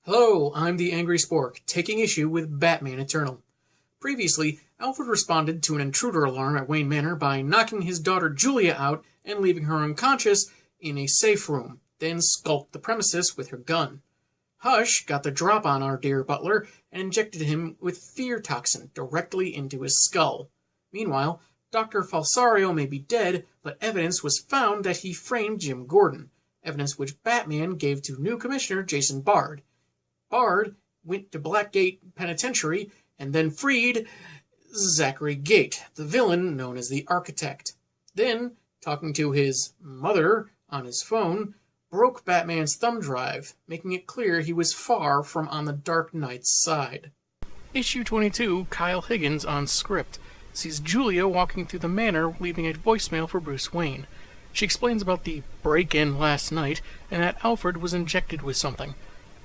Hello, I'm the Angry Spork, taking issue with Batman Eternal. Previously, Alfred responded to an intruder alarm at Wayne Manor by knocking his daughter Julia out and leaving her unconscious in a safe room, then skulked the premises with her gun. Hush got the drop on our dear butler and injected him with fear toxin directly into his skull. Meanwhile, Dr. Falsario may be dead, but evidence was found that he framed Jim Gordon, evidence which Batman gave to new commissioner Jason Bard. Bard went to Blackgate Penitentiary and then freed Zachary Gate, the villain known as the Architect. Then, talking to his mother on his phone, broke Batman's thumb drive, making it clear he was far from on the Dark Knight's side. Issue 22, Kyle Higgins on script, sees Julia walking through the manor leaving a voicemail for Bruce Wayne. She explains about the break-in last night and that Alfred was injected with something.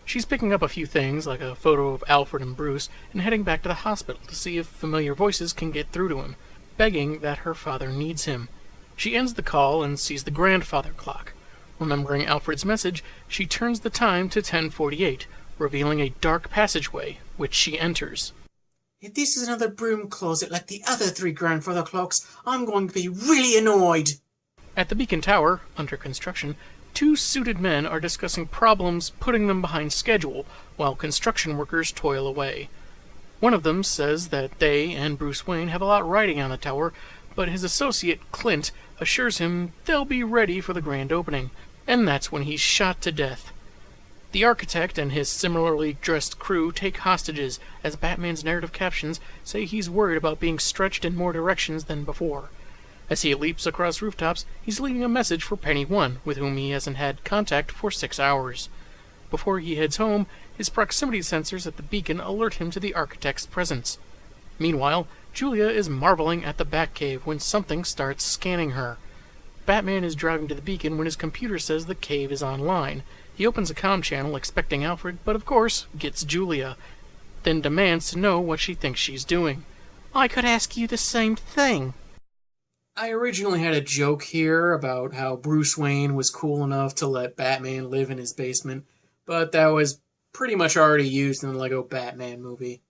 She's picking up a few things, like a photo of Alfred and Bruce, and heading back to the hospital to see if familiar voices can get through to him, begging that her father needs him. She ends the call and sees the grandfather clock. Remembering Alfred's message, she turns the time to 10:48, revealing a dark passageway, which she enters. If this is another broom closet like the other three grandfather clocks, I'm going to be really annoyed. At the Beacon Tower, under construction, two suited men are discussing problems putting them behind schedule while construction workers toil away. One of them says that they and Bruce Wayne have a lot riding on the tower, but his associate, Clint, assures him they'll be ready for the grand opening, and that's when he's shot to death. The Architect and his similarly dressed crew take hostages, as Batman's narrative captions say he's worried about being stretched in more directions than before. As he leaps across rooftops, he's leaving a message for Penny One, with whom he hasn't had contact for 6 hours. Before he heads home, his proximity sensors at the beacon alert him to the Architect's presence. Meanwhile, Julia is marveling at the Batcave when something starts scanning her. Batman is driving to the beacon when his computer says the cave is online. He opens a comm channel expecting Alfred, but of course gets Julia, then demands to know what she thinks she's doing. I could ask you the same thing. I originally had a joke here about how Bruce Wayne was cool enough to let Batman live in his basement, but that was pretty much already used in the Lego Batman movie.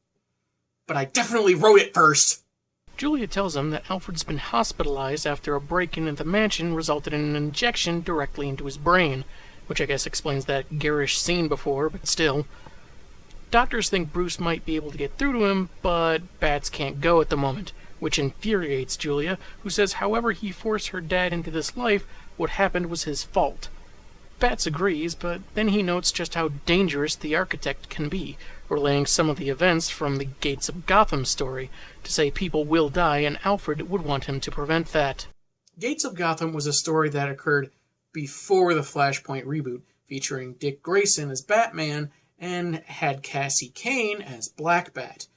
But I definitely wrote it first! Julia tells him that Alfred's been hospitalized after a break-in at the mansion resulted in an injection directly into his brain, which I guess explains that garish scene before, but still. Doctors think Bruce might be able to get through to him, but Bats can't go at the moment, which infuriates Julia, who says however he forced her dad into this life, what happened was his fault. Bats agrees, but then he notes just how dangerous the Architect can be, relaying some of the events from the Gates of Gotham story, to say people will die and Alfred would want him to prevent that. Gates of Gotham was a story that occurred before the Flashpoint reboot, featuring Dick Grayson as Batman and had Cassie Cain as Black Bat.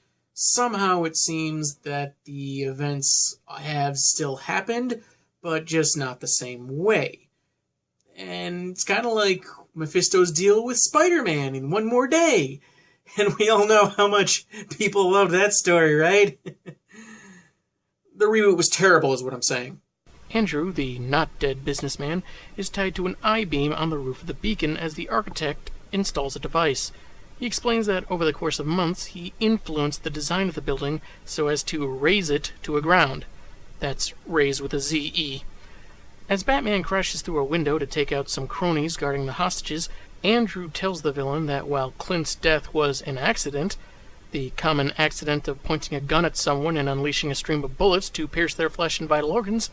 Somehow it seems that the events have still happened, but just not the same way. And it's kind of like Mephisto's deal with Spider-Man in One More Day. And we all know how much people loved that story, right? The reboot was terrible, is what I'm saying. Andrew, the not-dead businessman, is tied to an I-beam on the roof of the beacon as the Architect installs a device. He explains that over the course of months, he influenced the design of the building so as to raise it to a ground. That's raise with a Z-E. As Batman crashes through a window to take out some cronies guarding the hostages, Andrew tells the villain that while Clint's death was an accident, the common accident of pointing a gun at someone and unleashing a stream of bullets to pierce their flesh and vital organs,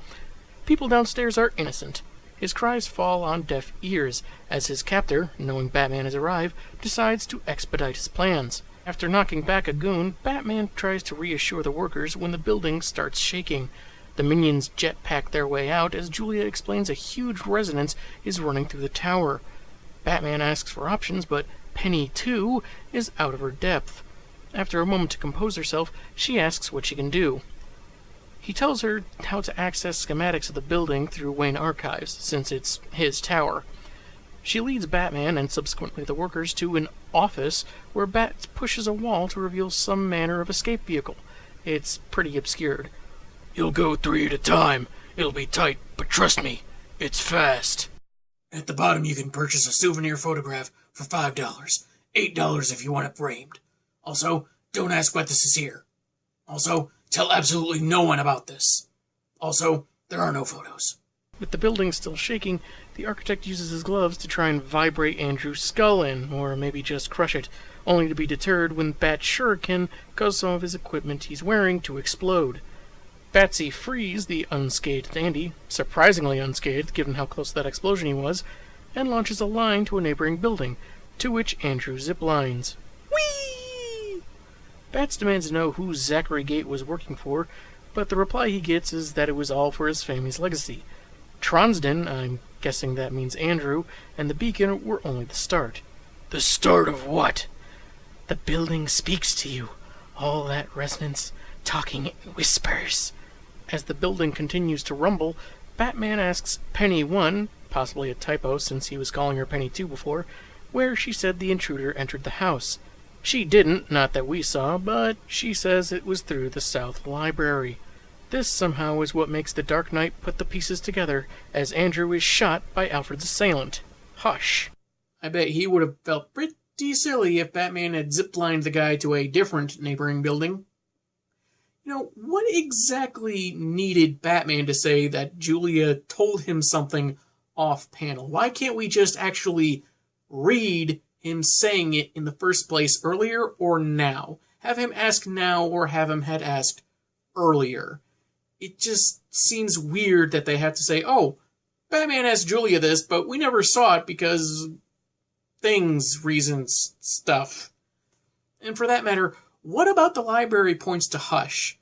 people downstairs are innocent. His cries fall on deaf ears, as his captor, knowing Batman has arrived, decides to expedite his plans. After knocking back a goon, Batman tries to reassure the workers when the building starts shaking. The minions jetpack their way out as Julia explains a huge resonance is running through the tower. Batman asks for options, but Penny, too, is out of her depth. After a moment to compose herself, she asks what she can do. He tells her how to access schematics of the building through Wayne Archives, since it's his tower. She leads Batman and subsequently the workers to an office where Bat pushes a wall to reveal some manner of escape vehicle. It's pretty obscured. You'll go 3 at a time. It'll be tight, but trust me, it's fast. At the bottom you can purchase a souvenir photograph for $5. $8 if you want it framed. Also, don't ask what this is here. Also, tell absolutely no one about this. Also, there are no photos. With the building still shaking, the architect uses his gloves to try and vibrate Andrew's skull in, or maybe just crush it, only to be deterred when Bat's shuriken causes some of his equipment he's wearing to explode. Batsy frees the unscathed Andy, surprisingly unscathed given how close to that explosion he was, and launches a line to a neighboring building, to which Andrew ziplines. Whee! Bats demands to know who Zachary Gate was working for, but the reply he gets is that it was all for his family's legacy. Tronsden, I'm guessing that means Andrew, and the beacon were only the start. The start of what? The building speaks to you. All that resonance, talking in whispers. As the building continues to rumble, Batman asks Penny 1, possibly a typo since he was calling her Penny 2 before, where she said the intruder entered the house. She didn't, not that we saw, but she says it was through the South Library. This somehow is what makes the Dark Knight put the pieces together, as Andrew is shot by Alfred's assailant, Hush. I bet he would have felt pretty silly if Batman had ziplined the guy to a different neighboring building. You know, what exactly needed Batman to say that Julia told him something off-panel? Why can't we just actually read him saying it in the first place earlier or now? Have him ask now or have him had asked earlier. It just seems weird that they have to say, oh, Batman asked Julia this, but we never saw it because things, reasons, stuff. And for that matter, what about the library points to Hush?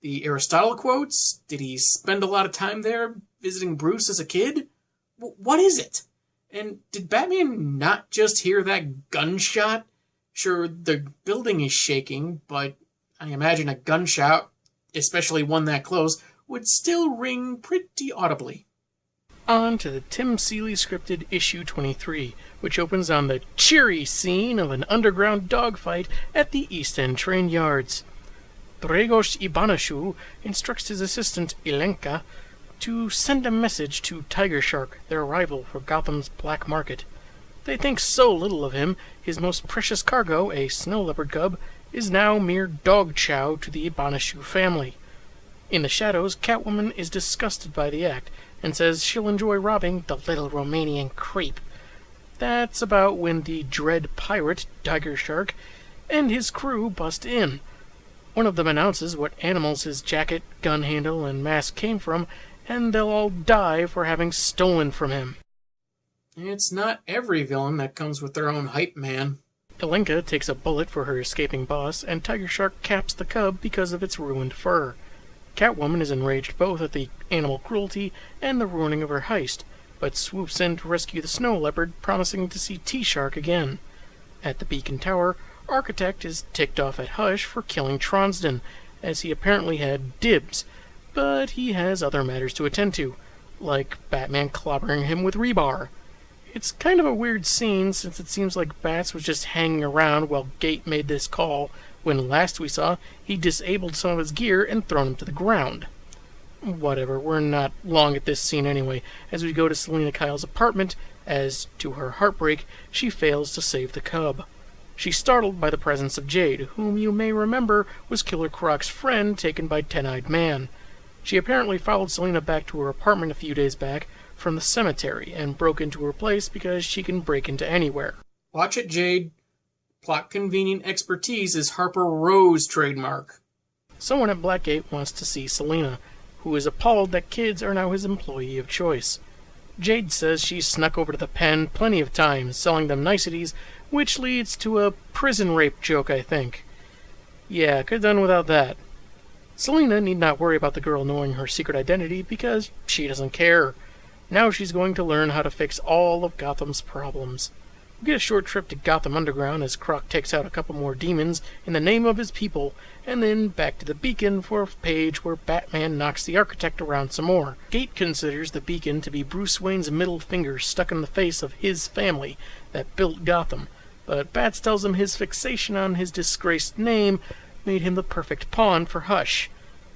The Aristotle quotes? Did he spend a lot of time there visiting Bruce as a kid? What is it? And did Batman not just hear that gunshot? Sure, the building is shaking, but I imagine a gunshot, especially one that close, would still ring pretty audibly. On to the Tim Seeley scripted issue 23, which opens on the cheery scene of an underground dogfight at the East End train yards. Dragos Ibanashu instructs his assistant Ilenka to send a message to Tiger Shark, their rival for Gotham's black market. They think so little of him, his most precious cargo, a snow leopard cub, is now mere dog chow to the Ibanashu family. In the shadows, Catwoman is disgusted by the act, and says she'll enjoy robbing the little Romanian creep. That's about when the dread pirate, Tiger Shark, and his crew bust in. One of them announces what animals his jacket, gun handle, and mask came from, and they'll all die for having stolen from him. It's not every villain that comes with their own hype man. Ilenka takes a bullet for her escaping boss, and Tiger Shark caps the cub because of its ruined fur. Catwoman is enraged both at the animal cruelty and the ruining of her heist, but swoops in to rescue the snow leopard, promising to see T-Shark again. At the Beacon Tower, Architect is ticked off at Hush for killing Tronsden, as he apparently had dibs, but he has other matters to attend to, like Batman clobbering him with rebar. It's kind of a weird scene, since it seems like Bats was just hanging around while Gate made this call, when last we saw, he disabled some of his gear and thrown him to the ground. Whatever, we're not long at this scene anyway, as we go to Selina Kyle's apartment, as, to her heartbreak, she fails to save the cub. She's startled by the presence of Jade, whom you may remember was Killer Croc's friend taken by Ten-Eyed Man. She apparently followed Selina back to her apartment a few days back from the cemetery, and broke into her place because she can break into anywhere. Watch it, Jade. Plot convenient expertise is Harper Rowe's trademark. Someone at Blackgate wants to see Selina, who is appalled that kids are now his employee of choice. Jade says she's snuck over to the pen plenty of times, selling them niceties, which leads to a prison rape joke, I think. Yeah, could've done without that. Selina need not worry about the girl knowing her secret identity because she doesn't care. Now she's going to learn how to fix all of Gotham's problems. We get a short trip to Gotham Underground as Croc takes out a couple more demons in the name of his people, and then back to the Beacon for a page where Batman knocks the Architect around some more. Gate considers the Beacon to be Bruce Wayne's middle finger stuck in the face of his family that built Gotham, but Bats tells him his fixation on his disgraced name made him the perfect pawn for Hush.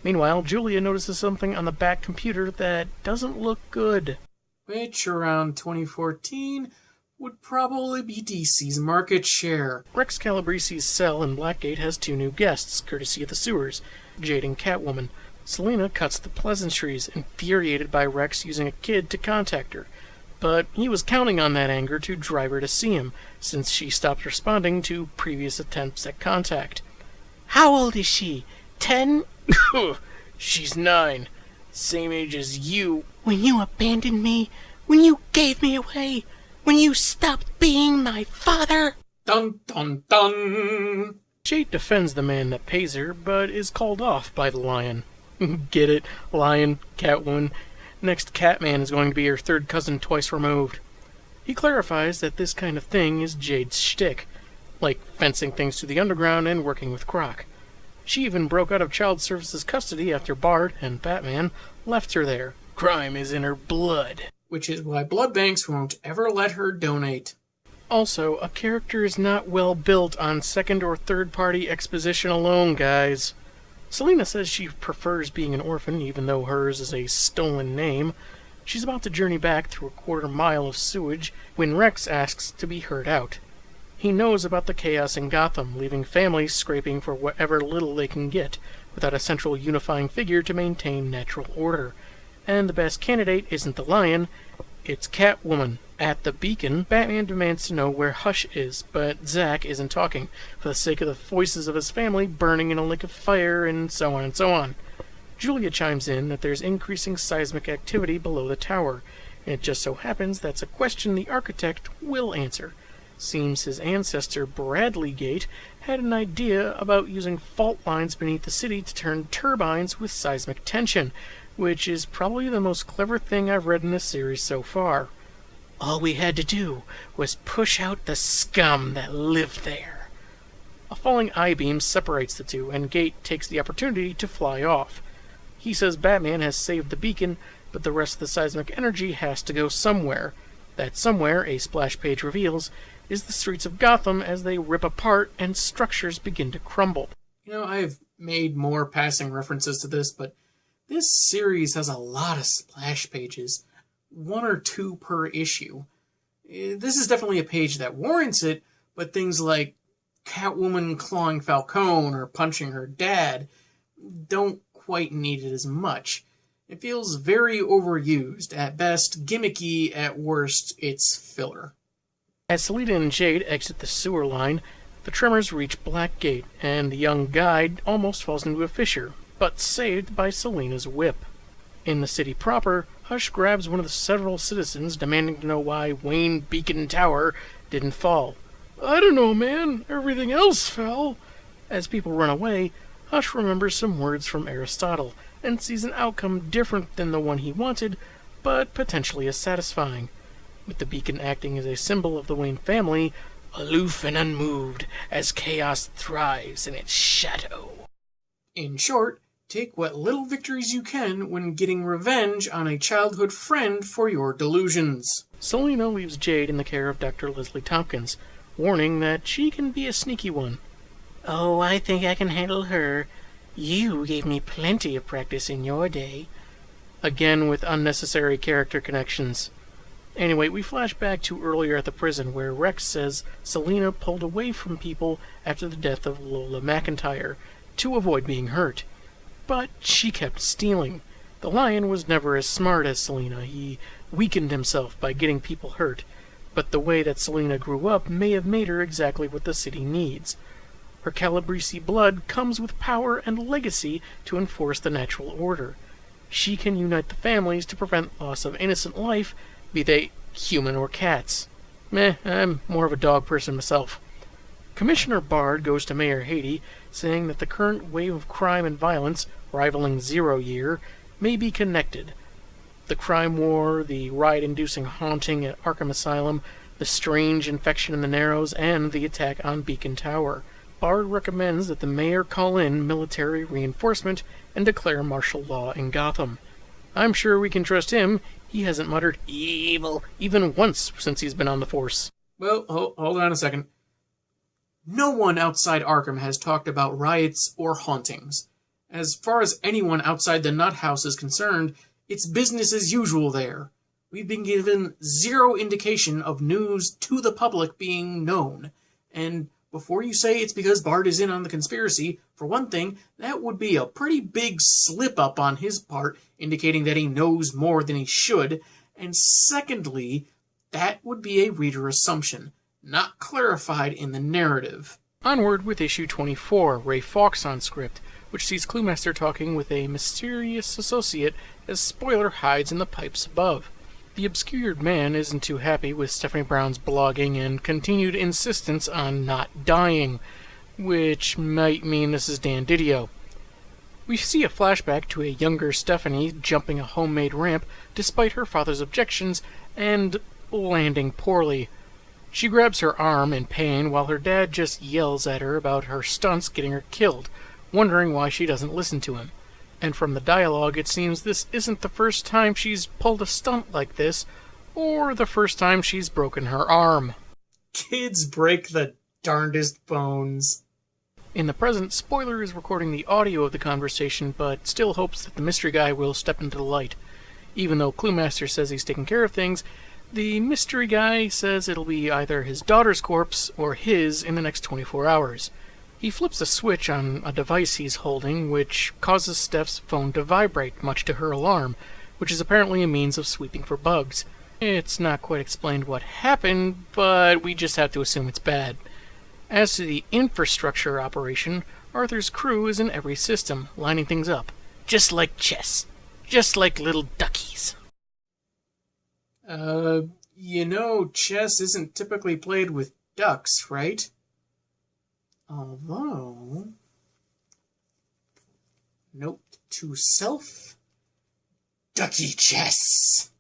Meanwhile, Julia notices something on the Bat computer that doesn't look good. Which, around 2014, would probably be DC's market share. Rex Calabresi's cell in Blackgate has 2 new guests, courtesy of the sewers, Jade and Catwoman. Selina cuts the pleasantries, infuriated by Rex using a kid to contact her. But he was counting on that anger to drive her to see him, since she stopped responding to previous attempts at contact. How old is she? 10? She's 9. Same age as you. When you abandoned me? When you gave me away? When you stopped being my father? Dun dun dun! Jade defends the man that pays her, but is called off by the Lion. Get it? Lion, Catwoman. Next Catman is going to be her third cousin twice removed. He clarifies that this kind of thing is Jade's shtick, like fencing things to the underground and working with Croc. She even broke out of Child Services custody after Bard and Batman left her there. Crime is in her blood. Which is why blood banks won't ever let her donate. Also, a character is not well built on second or third party exposition alone, guys. Selina says she prefers being an orphan, even though hers is a stolen name. She's about to journey back through a quarter-mile of sewage when Rex asks to be heard out. He knows about the chaos in Gotham, leaving families scraping for whatever little they can get, without a central unifying figure to maintain natural order. And the best candidate isn't the Lion, it's Catwoman. At the Beacon, Batman demands to know where Hush is, but Zack isn't talking, for the sake of the voices of his family burning in a lake of fire, and so on and so on. Julia chimes in that there's increasing seismic activity below the tower, and it just so happens that's a question the architect will answer. Seems his ancestor, Bradleygate, had an idea about using fault lines beneath the city to turn turbines with seismic tension, which is probably the most clever thing I've read in this series so far. All we had to do was push out the scum that lived there. A falling I-beam separates the two, and Gate takes the opportunity to fly off. He says Batman has saved the beacon, but the rest of the seismic energy has to go somewhere. That somewhere, a splash page reveals, is the streets of Gotham as they rip apart and structures begin to crumble. You know, I've made more passing references to this, but this series has a lot of splash pages. 1 or 2 per issue. This is definitely a page that warrants it, but things like Catwoman clawing Falcone or punching her dad don't quite need it as much. It feels very overused. At best, gimmicky. At worst, it's filler. As Selina and Jade exit the sewer line, the Tremors reach Blackgate, and the young guide almost falls into a fissure, but saved by Selina's whip. In the city proper, Hush grabs one of the several citizens, demanding to know why Wayne Beacon Tower didn't fall. I don't know, man. Everything else fell. As people run away, Hush remembers some words from Aristotle, and sees an outcome different than the one he wanted, but potentially as satisfying. With the beacon acting as a symbol of the Wayne family, aloof and unmoved, as chaos thrives in its shadow. In short, take what little victories you can when getting revenge on a childhood friend for your delusions. Selina leaves Jade in the care of Dr. Leslie Tompkins, warning that she can be a sneaky one. Oh, I think I can handle her. You gave me plenty of practice in your day. Again with unnecessary character connections. Anyway, we flash back to earlier at the prison where Rex says Selina pulled away from people after the death of Lola McIntyre to avoid being hurt. But she kept stealing. The Lion was never as smart as Selina. He weakened himself by getting people hurt. But the way that Selina grew up may have made her exactly what the city needs. Her Calabrese blood comes with power and legacy to enforce the natural order. She can unite the families to prevent loss of innocent life, be they human or cats. I'm more of a dog person myself. Commissioner Bard goes to Mayor Haiti, saying that the current wave of crime and violence, rivaling Zero Year, may be connected. The crime war, the riot-inducing haunting at Arkham Asylum, the strange infection in the Narrows, and the attack on Beacon Tower. Bard recommends that the mayor call in military reinforcement and declare martial law in Gotham. I'm sure we can trust him. He hasn't muttered evil even once since he's been on the force. Well, hold on a second. No one outside Arkham has talked about riots or hauntings. As far as anyone outside the Nut House is concerned, it's business as usual there. We've been given zero indication of news to the public being known. And before you say it's because Bart is in on the conspiracy, for one thing, that would be a pretty big slip-up on his part, indicating that he knows more than he should. And secondly, that would be a reader assumption, not clarified in the narrative. Onward with issue 24, Ray Fawkes on script, which sees Cluemaster talking with a mysterious associate as Spoiler hides in the pipes above. The obscured man isn't too happy with Stephanie Brown's blogging and continued insistence on not dying, which might mean this is Dan Didio. We see a flashback to a younger Stephanie jumping a homemade ramp despite her father's objections and landing poorly. She grabs her arm in pain while her dad just yells at her about her stunts getting her killed, wondering why she doesn't listen to him. And from the dialogue, it seems this isn't the first time she's pulled a stunt like this, or the first time she's broken her arm. Kids break the darndest bones. In the present, Spoiler is recording the audio of the conversation, but still hopes that the mystery guy will step into the light. Even though Cluemaster says he's taking care of things, the mystery guy says it'll be either his daughter's corpse or his in the next 24 hours. He flips a switch on a device he's holding, which causes Steph's phone to vibrate, much to her alarm, which is apparently a means of sweeping for bugs. It's not quite explained what happened, but we just have to assume it's bad. As to the infrastructure operation, Arthur's crew is in every system, lining things up. Just like chess. Just like little duckies. Chess isn't typically played with ducks, right? Although, note to self, ducky chess.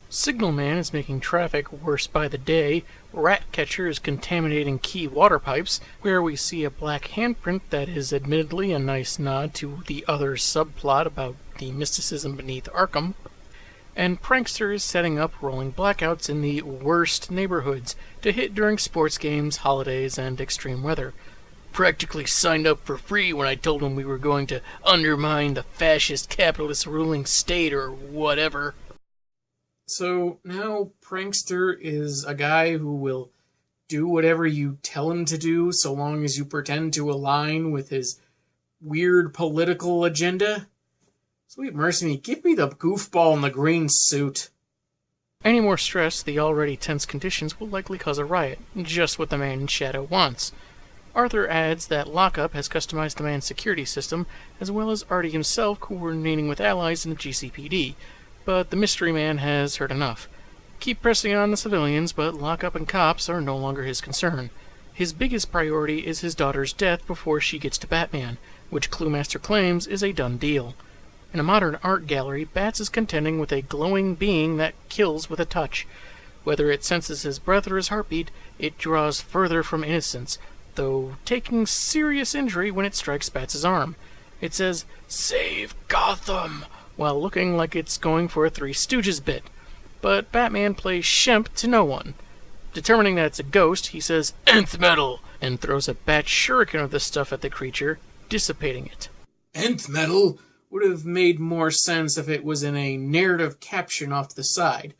Signalman is making traffic worse by the day, Ratcatcher is contaminating key water pipes, where we see a black handprint that is admittedly a nice nod to the other subplot about the mysticism beneath Arkham, and Prankster is setting up rolling blackouts in the worst neighborhoods to hit during sports games, holidays, and extreme weather. Practically signed up for free when I told him we were going to undermine the fascist capitalist ruling state or whatever. So now Prankster is a guy who will do whatever you tell him to do so long as you pretend to align with his weird political agenda? Sweet mercy me, give me the goofball in the green suit. Any more stress, the already tense conditions will likely cause a riot, just what the man in shadow wants. Arthur adds that Lockup has customized the man's security system, as well as Artie himself coordinating with allies in the GCPD, but the mystery man has heard enough. Keep pressing on the civilians, but Lockup and cops are no longer his concern. His biggest priority is his daughter's death before she gets to Batman, which Cluemaster claims is a done deal. In a modern art gallery, Bats is contending with a glowing being that kills with a touch. Whether it senses his breath or his heartbeat, it draws further from innocence, though taking serious injury when it strikes Bats' arm. It says, "Save Gotham," while looking like it's going for a Three Stooges bit. But Batman plays Shemp to no one. Determining that it's a ghost, he says, "Nth metal," and throws a bat shuriken of the stuff at the creature, dissipating it. Nth metal would have made more sense if it was in a narrative caption off to the side.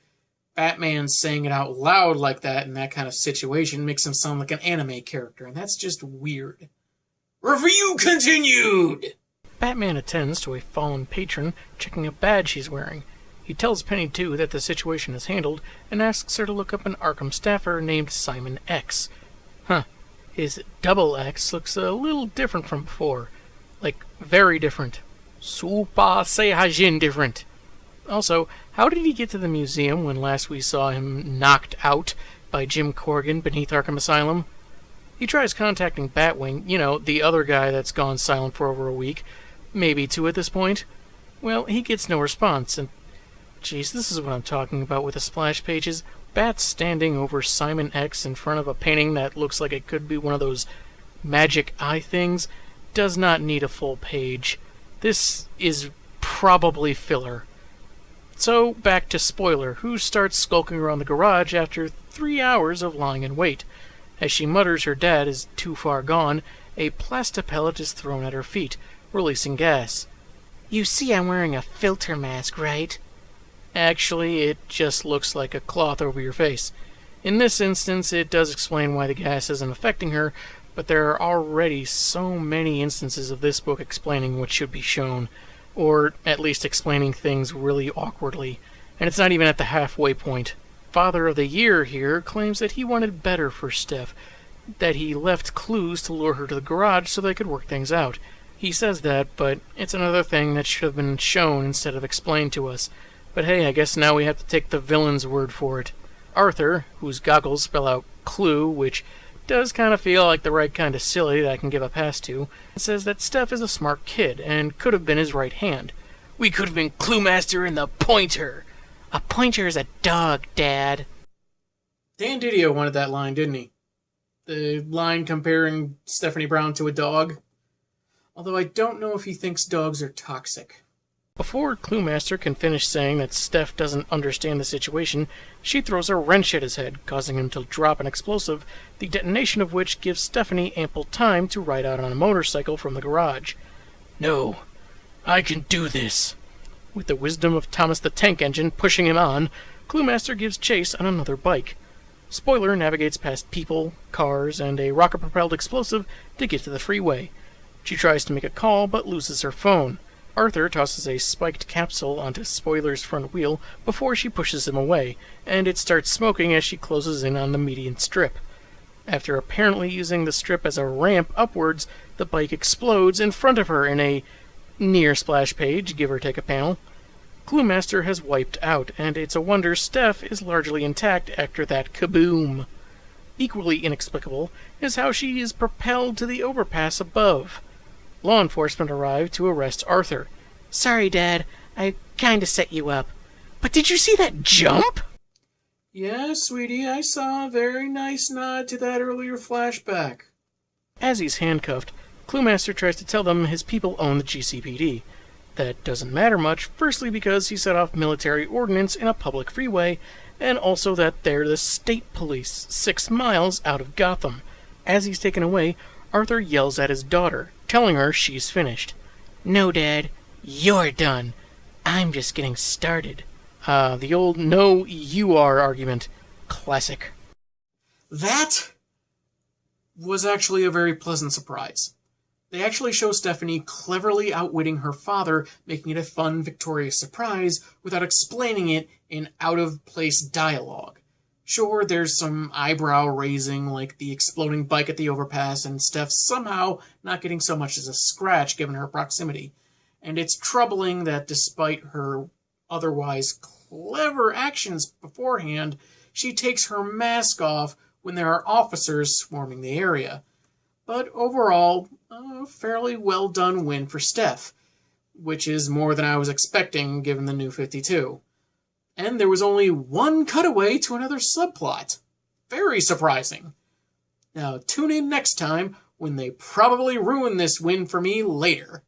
Batman saying it out loud like that in that kind of situation makes him sound like an anime character, and that's just weird. Review continued! Batman attends to a fallen patron, checking a badge he's wearing. He tells Penny, too, that the situation is handled, and asks her to look up an Arkham staffer named Simon X. His double X looks a little different from before. Like, very different. Super Saiyajin different. Also, how did he get to the museum when last we saw him knocked out by Jim Corrigan beneath Arkham Asylum? He tries contacting Batwing, the other guy that's gone silent for over a week, maybe two at this point. Well, he gets no response, and geez, this is what I'm talking about with the splash pages. Bat's standing over Simon X in front of a painting that looks like it could be one of those magic eye things does not need a full page. This is probably filler. So, back to Spoiler, who starts skulking around the garage after 3 hours of lying in wait. As she mutters her dad is too far gone, a plastipellet is thrown at her feet, releasing gas. You see I'm wearing a filter mask, right? Actually, it just looks like a cloth over your face. In this instance, it does explain why the gas isn't affecting her, but there are already so many instances of this book explaining what should be shown, or at least explaining things really awkwardly, and it's not even at the halfway point. Father of the Year here claims that he wanted better for Steph, that he left clues to lure her to the garage so they could work things out. He says that, but it's another thing that should have been shown instead of explained to us. But hey, I guess now we have to take the villain's word for it. Arthur, whose goggles spell out clue, which does kind of feel like the right kind of silly that I can give a pass to, says that Steph is a smart kid and could have been his right hand. We could have been Cluemaster and the Pointer. A pointer is a dog, Dad. Dan Didio wanted that line, didn't he? The line comparing Stephanie Brown to a dog. Although I don't know if he thinks dogs are toxic. Before Cluemaster can finish saying that Steph doesn't understand the situation, she throws a wrench at his head, causing him to drop an explosive, the detonation of which gives Stephanie ample time to ride out on a motorcycle from the garage. No, I can do this. With the wisdom of Thomas the Tank Engine pushing him on, Cluemaster gives chase on another bike. Spoiler navigates past people, cars, and a rocket-propelled explosive to get to the freeway. She tries to make a call, but loses her phone. Arthur tosses a spiked capsule onto Spoiler's front wheel before she pushes him away, and it starts smoking as she closes in on the median strip. After apparently using the strip as a ramp upwards, the bike explodes in front of her in a near splash page, give or take a panel. Cluemaster has wiped out, and it's a wonder Steph is largely intact after that kaboom. Equally inexplicable is how she is propelled to the overpass above. Law enforcement arrive to arrest Arthur. Sorry, Dad. I kinda set you up. But did you see that jump? Yeah, sweetie, I saw a very nice nod to that earlier flashback. As he's handcuffed, Cluemaster tries to tell them his people own the GCPD. That doesn't matter much, firstly because he set off military ordnance in a public freeway, and also that they're the state police, 6 miles out of Gotham. As he's taken away, Arthur yells at his daughter, telling her she's finished. No, Dad, you're done. I'm just getting started. The old no, you are argument. Classic. That was actually a very pleasant surprise. They actually show Stephanie cleverly outwitting her father, making it a fun, victorious surprise without explaining it in out-of-place dialogue. Sure, there's some eyebrow-raising, like the exploding bike at the overpass, and Steph somehow not getting so much as a scratch given her proximity. And it's troubling that despite her otherwise clever actions beforehand, she takes her mask off when there are officers swarming the area. But overall, a fairly well-done win for Steph, which is more than I was expecting given the New 52. And there was only one cutaway to another subplot. Very surprising. Now tune in next time when they probably ruin this win for me later.